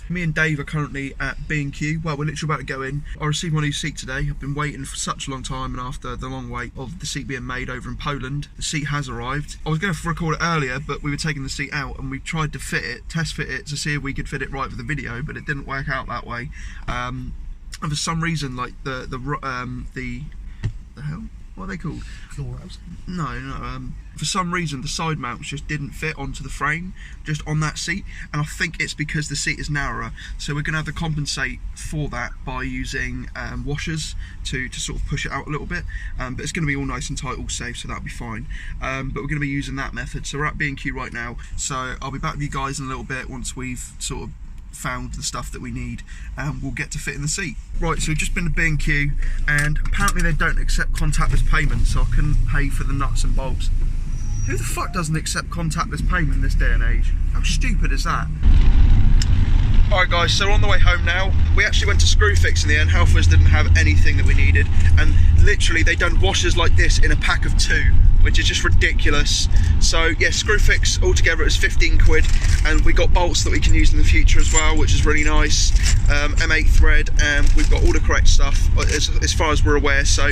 Me and Dave are currently at B&Q. Well, we're literally about to go in. I received my new seat today. I've been waiting for such a long time, and after the long wait of the seat being made over in Poland, the seat has arrived. I was going to record it earlier, but we were taking the seat out and we tried to test fit it to see if we could fit it right for the video, but it didn't work out that way. And for some reason, like the hell? What are they called? Floor rails? No. For some reason, the side mounts just didn't fit onto the frame, just on that seat. And I think it's because the seat is narrower. So we're going to have to compensate for that by using washers to sort of push it out a little bit. But it's going to be all nice and tight, all safe, so that'll be fine. But we're going to be using that method. So we're at B&Q right now. So I'll be back with you guys in a little bit once we've sort of found the stuff that we need, and we'll get to fit in the seat. Right, so we've just been to B&Q, and apparently they don't accept contactless payment, so I couldn't pay for the nuts and bolts. Who the fuck doesn't accept contactless payment in this day and age? How stupid is that? Alright guys, so we're on the way home now. We actually went to Screwfix in the end. Halfords didn't have anything that we needed, and literally they done washers like this in a pack of 2, which is just ridiculous. So yeah, Screwfix altogether is 15 quid, and we got bolts that we can use in the future as well, which is really nice. M8 thread, and we've got all the correct stuff as far as we're aware, so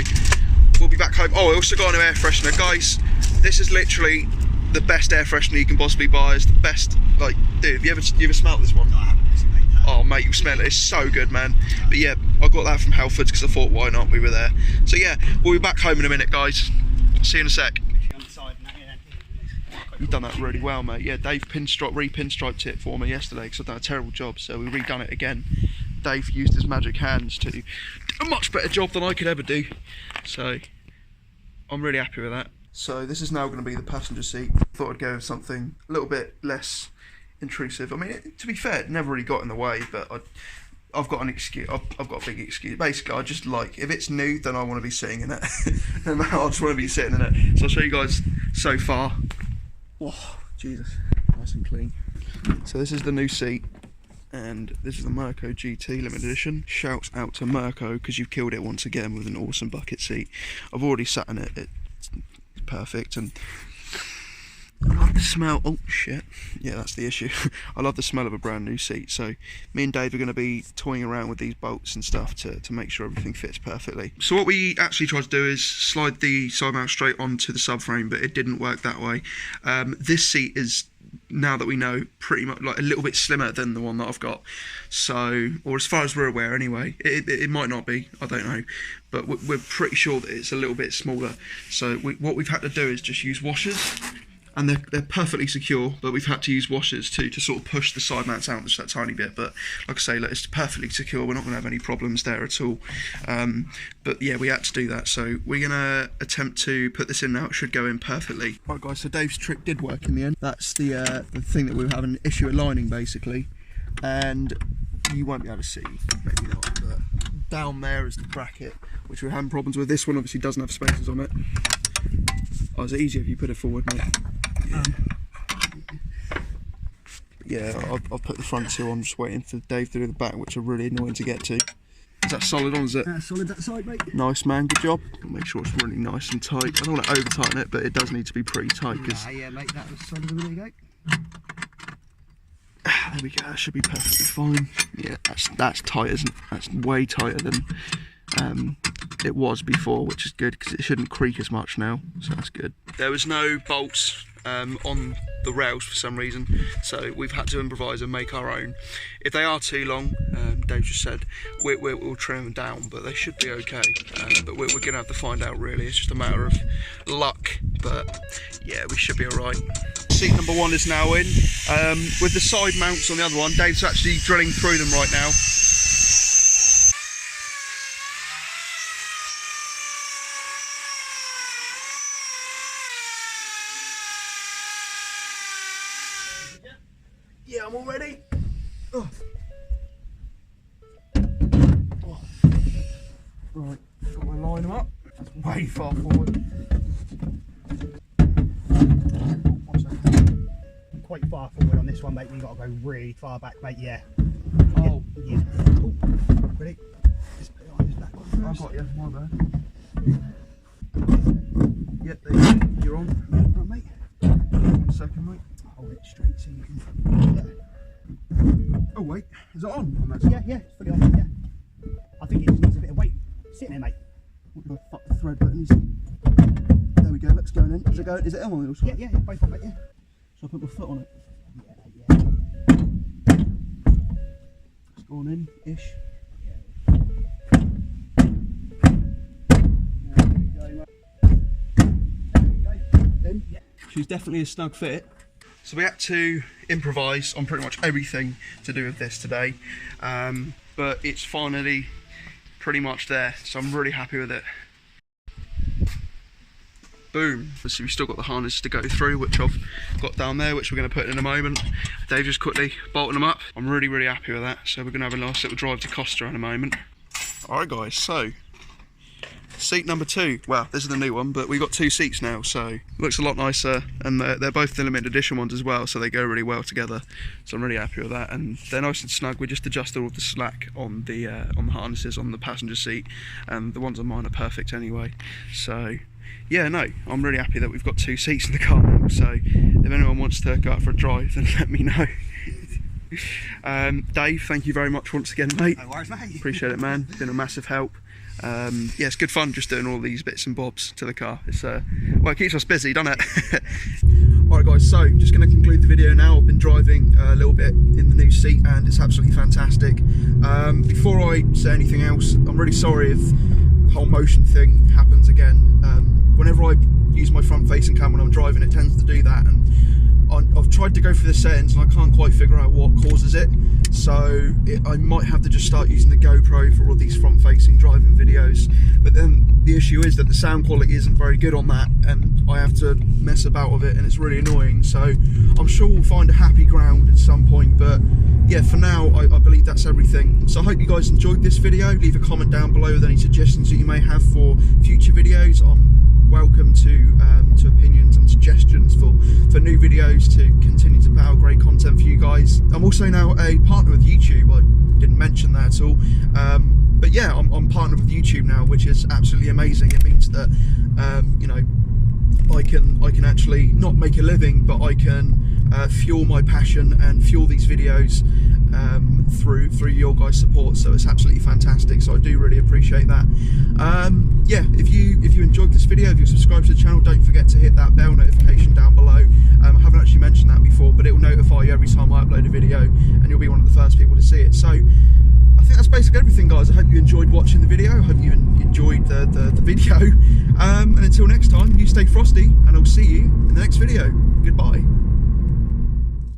we'll be back home. Oh, I also got an air freshener. Guys, this is literally the best air freshener you can possibly buy. It's the best, like, dude, have you ever smelled this one? No, I haven't. Oh mate, you smell it, it's so good, man. But yeah, I got that from Halfords because I thought, why not, we were there. So yeah, we'll be back home in a minute, guys. See you in a sec. You've done that really well, mate. Yeah, Dave re-pinstriped it for me yesterday because I've done a terrible job, so we redone it again. Dave used his magic hands to do a much better job than I could ever do. So I'm really happy with that. So this is now going to be the passenger seat. Thought I'd go with something a little bit less intrusive. I mean, to be fair, it never really got in the way, but I've got an excuse. I've got a big excuse. Basically, I just like, if it's new, then I want to be sitting in it. I just want to be sitting in it. So I'll show you guys so far. Oh, Jesus, nice and clean. So this is the new seat, and this is the Mirko GT limited edition. Shouts out to Mirko because you've killed it once again with an awesome bucket seat. I've already sat in it. It's perfect, and I love the smell. Oh shit, yeah, that's the issue. I love the smell of a brand new seat. So me and Dave are going to be toying around with these bolts and stuff to make sure everything fits perfectly. So what we actually tried to do is slide the side mount straight onto the subframe, but it didn't work that way. This seat is, now that we know, pretty much like a little bit slimmer than the one that I've got. So, or as far as we're aware anyway, it might not be, I don't know, but we're pretty sure that it's a little bit smaller. So what we've had to do is just use washers, and they're perfectly secure, but we've had to use washers to sort of push the side mounts out just that tiny bit. But like I say, look, it's perfectly secure. We're not going to have any problems there at all. But yeah, we had to do that. So we're going to attempt to put this in now. It should go in perfectly. Right guys, so Dave's trick did work in the end. That's the thing that we were having an issue aligning basically. And you won't be able to see, maybe not, but down there is the bracket, which we're having problems with. This one obviously doesn't have spacers on it. Oh, is it easier if you put it forward, mate? Yeah, I've put the front two on, just waiting for Dave to do the back, which are really annoying to get to. Is that solid on, is it? Solid that side, mate. Nice, man, good job. Make sure it's really nice and tight. I don't want to over tighten it, but it does need to be pretty tight. Yeah, mate, that was solid. There you go. There we go, that should be perfectly fine. Yeah, that's tight, isn't it? That's way tighter than it was before, which is good because it shouldn't creak as much now, so that's good. There was no bolts on the rails for some reason, so we've had to improvise and make our own. If they are too long, Dave just said we'll trim them down, but they should be okay. But we're gonna have to find out really. It's just a matter of luck, but yeah, we should be all right. Seat number 1 is now in. With the side mounts on the other one, Dave's actually drilling through them right now. Yeah, I'm all ready. Oh. Oh. Right, got to line them up. That's way far forward. Quite far forward on this one, mate. You've got to go really far back, mate. Yeah. Oh. Yeah. Oh. Ready? Just put it on this back one first. I've got you, my bad. Yep, there you go. You're on. Yeah, right, mate. 1 second, mate. Hold it straight so you can. Yeah. Oh wait, is it on that side? Yeah, it's fully on, yeah. I think it just needs a bit of weight sitting there, mate. What did I fuck the thread button? There we go, looks going in. Is it going? Is it on the other side? Yeah, both on, mate, yeah. So I put my foot on it. Yeah. It's gone in-ish. She's definitely a snug fit. So we had to improvise on pretty much everything to do with this today, but it's finally pretty much there, so I'm really happy with it. Boom. So we've still got the harness to go through, which I've got down there, which we're going to put in a moment. Dave just quickly bolting them up. I'm really, really happy with that, so we're going to have a nice little drive to Costa in a moment. Alright guys, so seat number 2, well this is the new one, but we've got 2 seats now, so looks a lot nicer, and they're both the limited edition ones as well, so they go really well together, so I'm really happy with that. And they're nice and snug. We just adjusted all of the slack on the harnesses on the passenger seat, and the ones on mine are perfect anyway. So yeah, no, I'm really happy that we've got 2 seats in the car now, so if anyone wants to go out for a drive, then let me know. Dave, thank you very much once again, mate. No worries, mate. Appreciate it, man. Been a massive help. Yeah, it's good fun just doing all these bits and bobs to the car. It's well, it keeps us busy, doesn't it? Alright guys, so just going to conclude the video now. I've been driving a little bit in the new seat and it's absolutely fantastic. Before I say anything else, I'm really sorry if the whole motion thing happens again. Whenever I use my front facing cam when I'm driving, it tends to do that, and I've tried to go through the settings and I can't quite figure out what causes it, so I might have to just start using the GoPro for all these front facing driving videos. But then the issue is that the sound quality isn't very good on that, and I have to mess about with it, and it's really annoying. So I'm sure we'll find a happy ground at some point, but yeah, for now I believe that's everything. So I hope you guys enjoyed this video. Leave a comment down below with any suggestions that you may have for future videos. I'm welcome to opinions and suggestions for new videos to continue to put out great content for you guys. I'm also now a partner with YouTube. I didn't mention that at all, but yeah, I'm partnered with YouTube now, which is absolutely amazing. It means that you know, I can actually not make a living, but I can fuel my passion and fuel these videos through your guys' support. So it's absolutely fantastic, so I do really appreciate that. Yeah, if you enjoyed this video, if you're subscribed to the channel, don't forget to hit that bell notification down below. I haven't actually mentioned that before, but it will notify you every time I upload a video, and you'll be one of the first people to see it. So I think that's basically everything, guys. I hope you enjoyed watching the video. I hope you enjoyed the video, and until next time, you stay frosty, and I'll see you in the next video. Goodbye.